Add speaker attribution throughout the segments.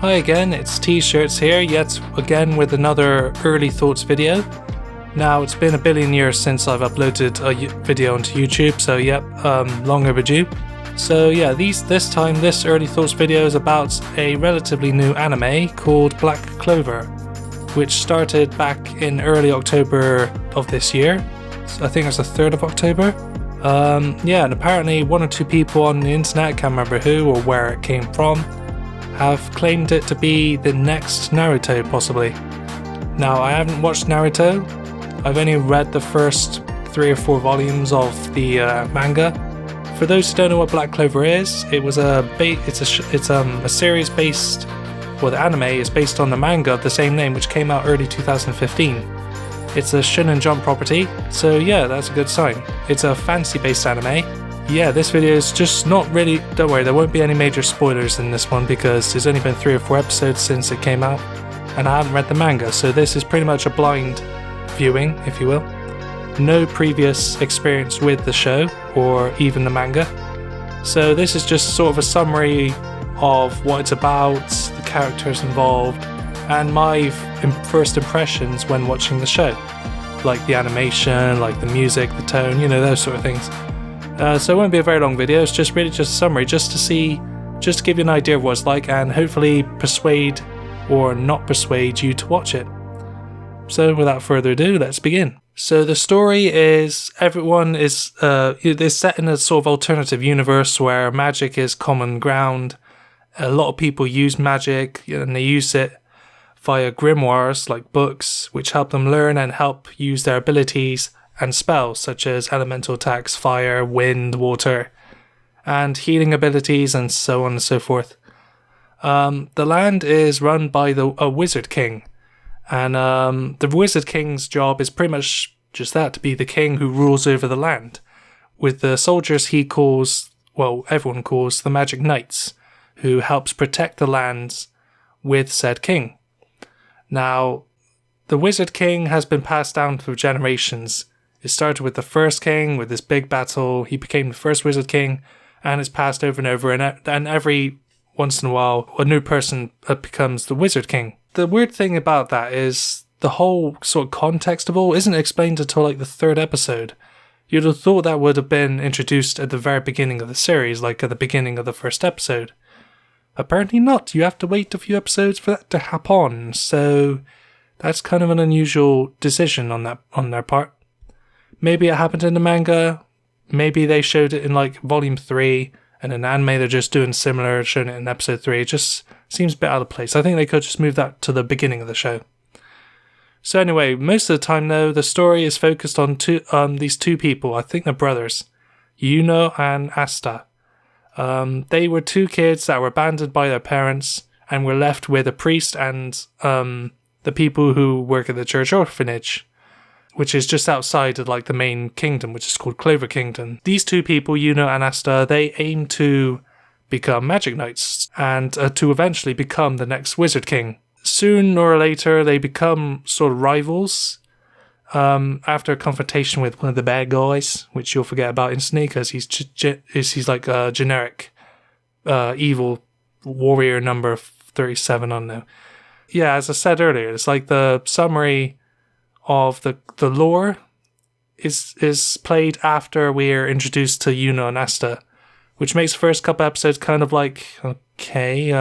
Speaker 1: Hi again, it's T-sHz here, yet again with another early thoughts video. Now, it's been a billion years since I've uploaded a video onto YouTube, so yep, long overdue. So yeah, this time this early thoughts video is about a relatively new anime called Black Clover, which started back in early October of this year. So I think it's the 3rd of October. Yeah, and apparently one or two people on the internet, can't remember who or where it came from, have claimed it to be the next Naruto, possibly. Now, I haven't watched Naruto. I've only read the first 3 or 4 volumes of the manga. For those who don't know what Black Clover is, it's a series based, well, the anime is based on the manga of the same name, which came out early 2015. It's a Shonen Jump property, so yeah, that's a good sign. It's a fantasy-based anime. Yeah, this video is just not really, don't worry, there won't be any major spoilers in this one because there's only been 3 or 4 episodes since it came out, and I haven't read the manga, so this is pretty much a blind viewing, if you will. No previous experience with the show, or even the manga. So this is just sort of a summary of what it's about, the characters involved, and my first impressions when watching the show. Like the animation, like the music, the tone, you know, those sort of things. So it won't be a very long video, it's just really just a summary, just to give you an idea of what it's like and hopefully persuade or not persuade you to watch it. So without further ado, let's begin. So the story is, everyone is set in a sort of alternative universe where magic is common ground. A lot of people use magic and they use it via grimoires, like books, which help them learn and help use their abilities and spells such as elemental attacks, fire, wind, water, and healing abilities, and so on and so forth. The land is run by a wizard king, and the wizard king's job is pretty much just that, to be the king who rules over the land. With the soldiers he calls, well, everyone calls the magic knights, who helps protect the lands with said king. Now, the wizard king has been passed down for generations. It started with the first king, with this big battle. He became the first wizard king, and it's passed over and over, and every once in a while, a new person becomes the wizard king. The weird thing about that is the whole sort of context of all isn't explained until like the 3rd episode. You'd have thought that would have been introduced at the very beginning of the series, like at the beginning of the first episode. Apparently not. You have to wait a few episodes for that to happen, so that's kind of an unusual decision on their part. Maybe it happened in the manga, maybe they showed it in like volume 3, and in anime they're just doing similar, showing it in episode 3. It just seems a bit out of place. I think they could just move that to the beginning of the show. So anyway, most of the time though, the story is focused on these two people. I think they're brothers, Yuno and Asta. They were 2 kids that were abandoned by their parents and were left with a priest and the people who work at the church orphanage, which is just outside of like the main kingdom, which is called Clover Kingdom. These 2 people, Yuno and Asta, they aim to become magic knights and to eventually become the next wizard king. Soon or later, they become sort of rivals after a confrontation with one of the bad guys, which you'll forget about instantly because he's like a generic evil warrior number 37, I don't know. Yeah, as I said earlier, it's like the summary of the lore is played after we're introduced to Yuno and Asta, which makes the first couple episodes kind of like, okay,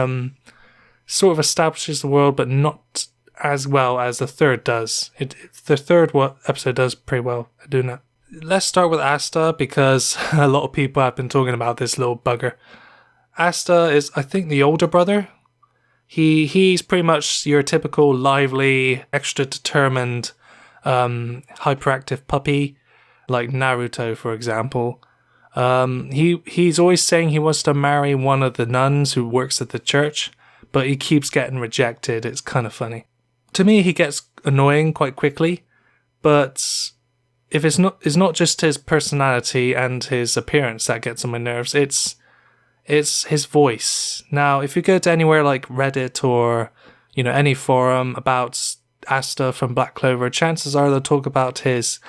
Speaker 1: sort of establishes the world, but not as well as the 3rd does. The 3rd episode does pretty well at doing that. Let's start with Asta, because a lot of people have been talking about this little bugger. Asta is, I think, the older brother. He's pretty much your typical lively, extra determined, hyperactive puppy, like Naruto, for example. He's always saying he wants to marry one of the nuns who works at the church, but he keeps getting rejected. It's kind of funny. To me, he gets annoying quite quickly, but if it's not just his personality and his appearance that gets on my nerves, it's his voice. Now, if you go to anywhere like Reddit or, you know, any forum about Asta from Black Clover, chances are they'll talk about his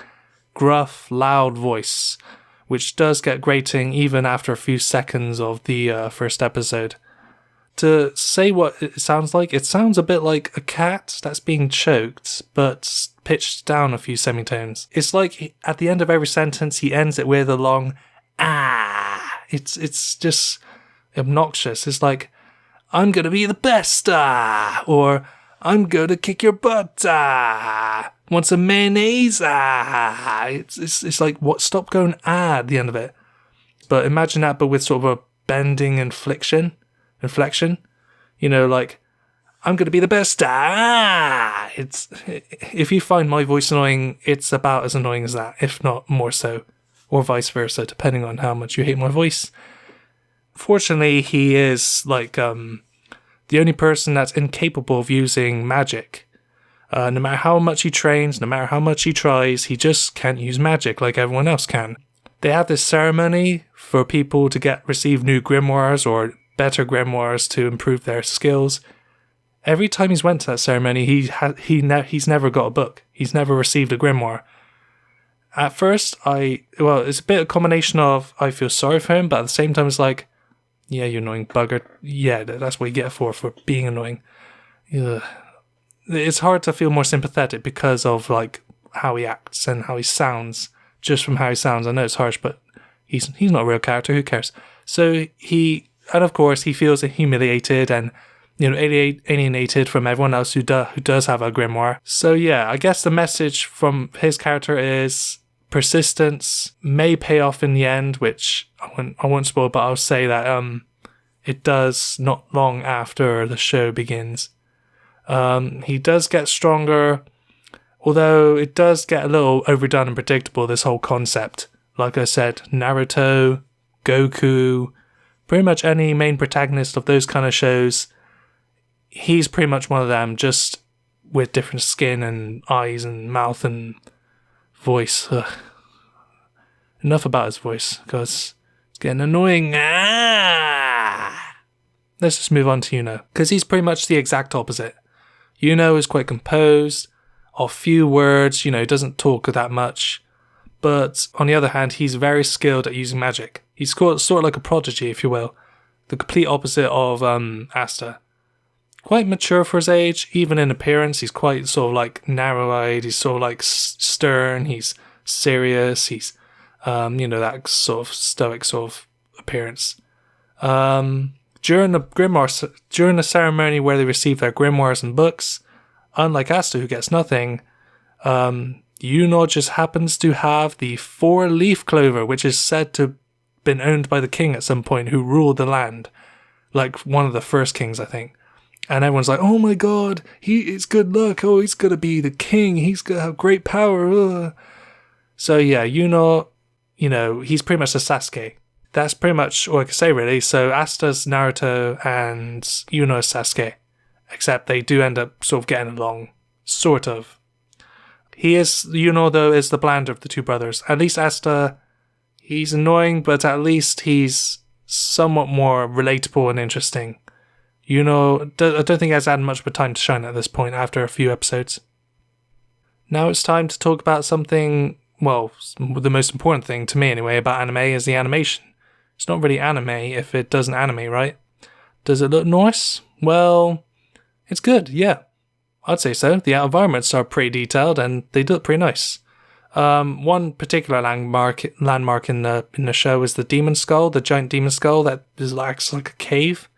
Speaker 1: gruff, loud voice, which does get grating even after a few seconds of the first episode. To say what it sounds a bit like a cat that's being choked, but pitched down a few semitones. It's like at the end of every sentence, he ends it with a long ah. It's just obnoxious. It's like, I'm gonna be the best, or I'm gonna kick your butt, want some mayonnaise, It's like, what? Stop going at the end of it. But imagine that, but with sort of a bending inflection. You know, like, I'm gonna be the best. It's, if you find my voice annoying, it's about as annoying as that, if not more so, or vice versa, depending on how much you hate my voice. Fortunately, he is like the only person that's incapable of using magic. No matter how much he trains, no matter how much he tries, he just can't use magic like everyone else can. They have this ceremony for people to receive new grimoires or better grimoires to improve their skills. Every time he's went to that ceremony, he's never got a book. He's never received a grimoire. At first, it's a bit of a combination of I feel sorry for him, but at the same time it's like, yeah, you annoying bugger. Yeah, that's what you get for being annoying. Ugh. It's hard to feel more sympathetic because of like how he acts and how he sounds. Just from how he sounds, I know it's harsh, but he's not a real character. Who cares? So and of course, he feels humiliated and, you know, alienated from everyone else who does have a grimoire. So yeah, I guess the message from his character is persistence may pay off in the end, which I won't spoil, but I'll say that it does not long after the show begins. He does get stronger, although it does get a little overdone and predictable, this whole concept. Like I said, Naruto, Goku, pretty much any main protagonist of those kind of shows, he's pretty much one of them, just with different skin and eyes and mouth and voice. Ugh. Enough about his voice, because it's getting annoying. Let's just move on to Yuno, because he's pretty much the exact opposite. Yuno is quite composed, of few words, you know, doesn't talk that much. But on the other hand, he's very skilled at using magic. He's sort of like a prodigy, if you will. The complete opposite of Asta. Quite mature for his age, even in appearance. He's quite sort of like narrow-eyed. He's sort of like stern. He's serious. He's, that sort of stoic sort of appearance. During the ceremony where they receive their grimoires and books, unlike Asta, who gets nothing, Yuno just happens to have the 4-leaf clover, which is said to have been owned by the king at some point, who ruled the land. Like one of the first kings, I think. And everyone's like, oh my god, it's good luck. Oh, he's going to be the king. He's going to have great power. Ugh. So yeah, Yuno, he's pretty much a Sasuke. That's pretty much all I can say, really. So Asta's Naruto and Yuno's Sasuke. Except they do end up sort of getting along. Sort of. Yuno, though, is the blander of the two brothers. At least Asta, he's annoying, but at least he's somewhat more relatable and interesting. Yuno, I don't think he has had much of a time to shine at this point after a few episodes. Now it's time to talk about something, well, the most important thing to me anyway about anime is the animation. It's not really anime if it doesn't animate, right? Does it look nice? Well, it's good, yeah. I'd say so. The environments are pretty detailed and they look pretty nice. One particular landmark in the show is the demon skull, the giant demon skull that acts like a cave.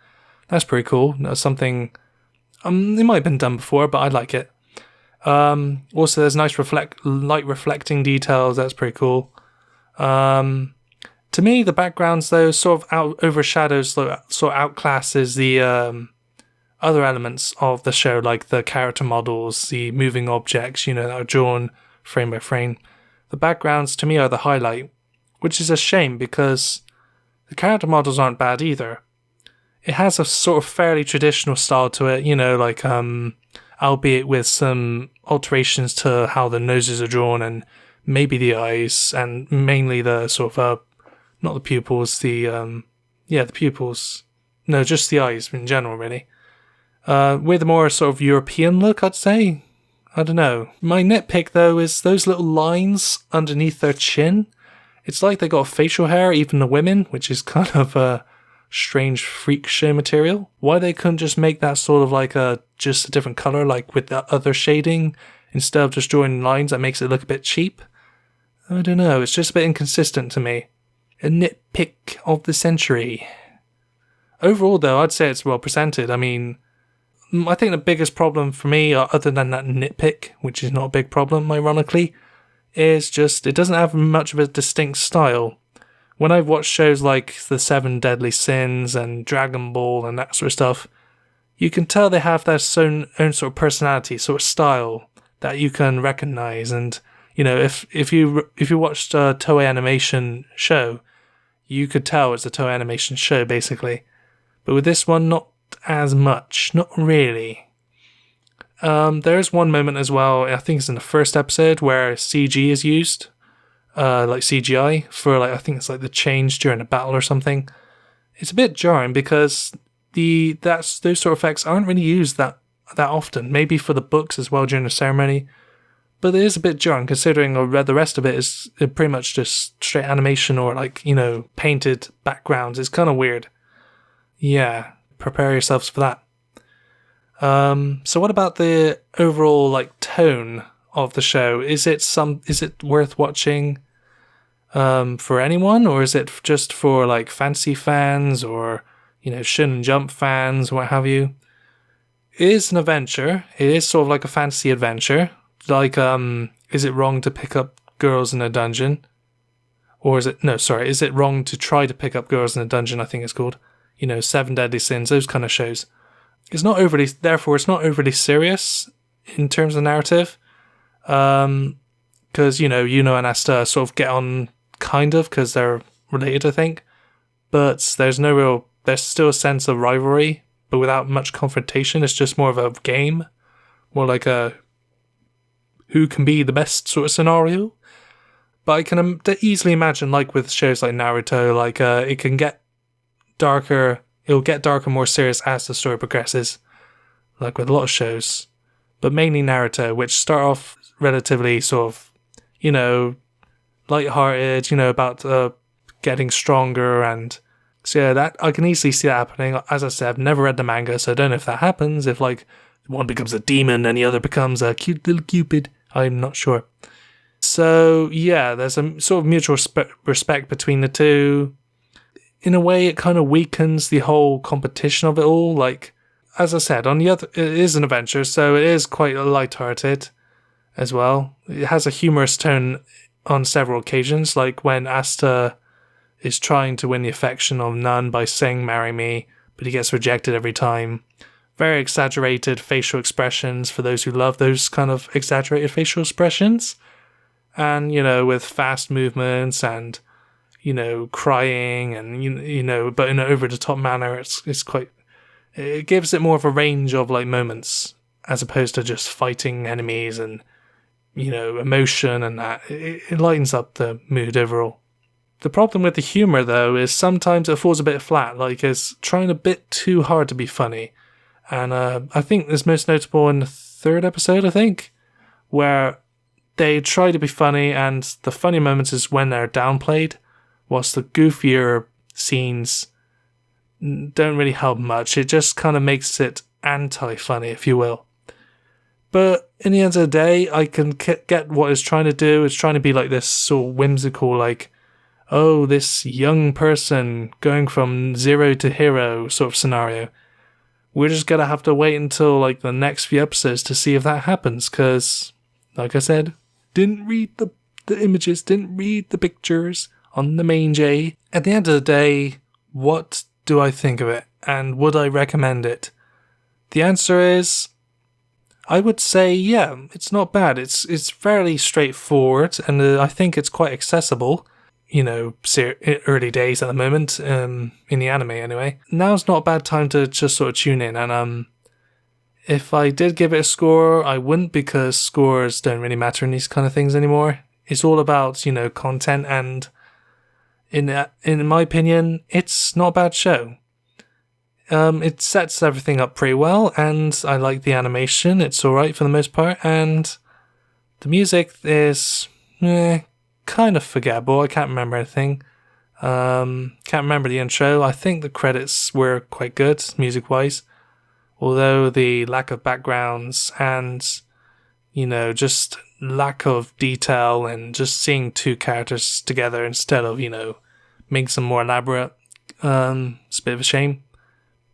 Speaker 1: That's pretty cool. That's something it might have been done before, but I like it. Also, there's nice light reflecting details. That's pretty cool. To me, the backgrounds though sort of overshadows, sort of outclasses the other elements of the show, like the character models, the moving objects, that are drawn frame by frame. The backgrounds to me are the highlight, which is a shame because the character models aren't bad either. It has a sort of fairly traditional style to it, like albeit with some alterations to how the noses are drawn and maybe the eyes, and mainly the sort of not the pupils, the pupils. No, just the eyes in general, really. With a more sort of European look, I'd say. I don't know. My nitpick, though, is those little lines underneath their chin. It's like they got facial hair, even the women, which is kind of strange freak show material. Why they couldn't just make that sort of like just a different color, like with that other shading, instead of just drawing lines that makes it look a bit cheap? I don't know, it's just a bit inconsistent to me. A nitpick of the century. Overall though, I'd say it's well presented. I mean, I think the biggest problem for me, other than that nitpick, which is not a big problem ironically, is just it doesn't have much of a distinct style. When I've watched shows like The Seven Deadly Sins and Dragon Ball and that sort of stuff, you can tell they have their own sort of personality, sort of style that you can recognize. And you know, if you watched a Toei Animation show, you could tell it's a Toei Animation show basically. But with this one, not as much, not really. There is one moment as well, I think it's in the first episode, where CG is used, like CGI, for like, I think it's like the change during a battle or something. It's a bit jarring because those sort of effects aren't really used that often. Maybe for the books as well during the ceremony, but it is a bit jarring considering the rest of it is pretty much just straight animation or like, you know, painted backgrounds. It's kind of weird. Yeah, prepare yourselves for that. So what about the overall like tone of the show? Is it worth watching for anyone, or is it just for like fantasy fans or, you know, Shonen Jump fans, what have you? It is an adventure. It is sort of like a fantasy adventure. Like, is it wrong to pick up girls in a dungeon? Or is it wrong to try to pick up girls in a dungeon, I think it's called. You know, Seven Deadly Sins, those kind of shows. It's not overly serious in terms of narrative. Because, you know and Asta sort of get on kind of because they're related, I think. But there's still a sense of rivalry, but without much confrontation. It's just more of a game. More like a who can be the best sort of scenario. But I can easily imagine, like with shows like Naruto, like it can get darker. It'll get darker, more serious as the story progresses, like with a lot of shows, but mainly Naruto, which start off relatively sort of, you know, lighthearted, you know, about getting stronger, and so yeah, that I can easily see that happening. As I said, I've never read the manga, so I don't know if that happens. If like one becomes a demon and the other becomes a cute little Cupid, I'm not sure. So yeah, there's a sort of mutual respect between the two. In a way, it kind of weakens the whole competition of it all. Like, as I said, on the other, it is an adventure, so it is quite light-hearted as well. It has a humorous tone on several occasions, like when Asta is trying to win the affection of Nun by saying "marry me," but he gets rejected every time. Very exaggerated facial expressions for those who love those kind of exaggerated facial expressions. And, you know, with fast movements and, you know, crying and, you know, but in an over-the-top manner, it gives it more of a range of, like, moments, as opposed to just fighting enemies and, you know, emotion and that. It lightens up the mood overall. The problem with the humour, though, is sometimes it falls a bit flat, like it's trying a bit too hard to be funny. And I think it's most notable in the third episode, I think, where they try to be funny, and the funny moments is when they're downplayed, whilst the goofier scenes don't really help much. It just kind of makes it anti-funny, if you will. But in the end of the day, I can get what it's trying to do. It's trying to be like this sort of whimsical, like, oh, this young person going from zero to hero sort of scenario. We're just going to have to wait until like the next few episodes to see if that happens, because, like I said, didn't read the images, didn't read the pictures on the main J. At the end of the day, what do I think of it, and would I recommend it? The answer is, I would say, yeah, it's not bad. It's fairly straightforward, and I think it's quite accessible. You know, early days at the moment, in the anime anyway. Now's not a bad time to just sort of tune in, and if I did give it a score, I wouldn't, because scores don't really matter in these kind of things anymore. It's all about, you know, content, and in my opinion, it's not a bad show. It sets everything up pretty well, and I like the animation. It's alright for the most part, and the music is kind of forgettable. I can't remember anything. Can't remember the intro. I think the credits were quite good, music-wise. Although the lack of backgrounds and, just lack of detail and just seeing two characters together instead of, making some more elaborate, it's a bit of a shame.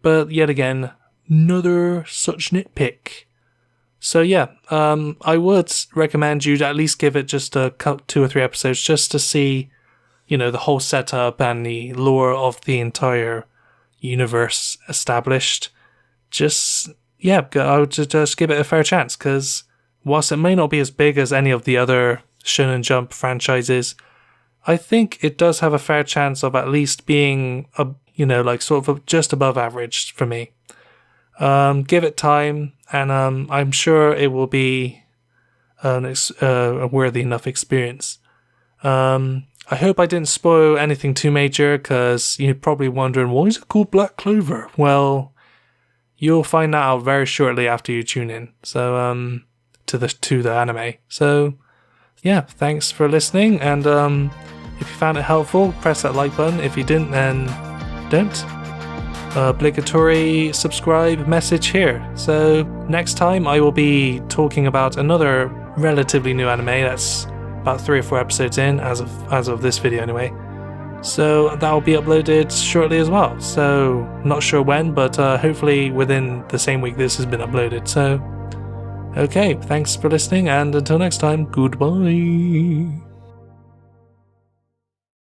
Speaker 1: But yet again, another such nitpick. So yeah, I would recommend you to at least give it just 2 or 3 episodes just to see the whole setup and the lore of the entire universe established. I would just give it a fair chance, because whilst it may not be as big as any of the other Shonen Jump franchises, I think it does have a fair chance of at least being, just above average for me. Give it time, and I'm sure it will be a worthy enough experience. I hope I didn't spoil anything too major, because you're probably wondering, why is it called Black Clover? Well, you'll find that out very shortly after you tune in. So, to the anime. So, yeah, thanks for listening, and if you found it helpful, press that like button. If you didn't, then don't. Obligatory subscribe message here. So, next time I will be talking about another relatively new anime that's about 3 or 4 episodes in, as of this video anyway. So that will be uploaded shortly as well. So not sure when, but hopefully within the same week this has been uploaded. So okay, thanks for listening, and until next time, goodbye.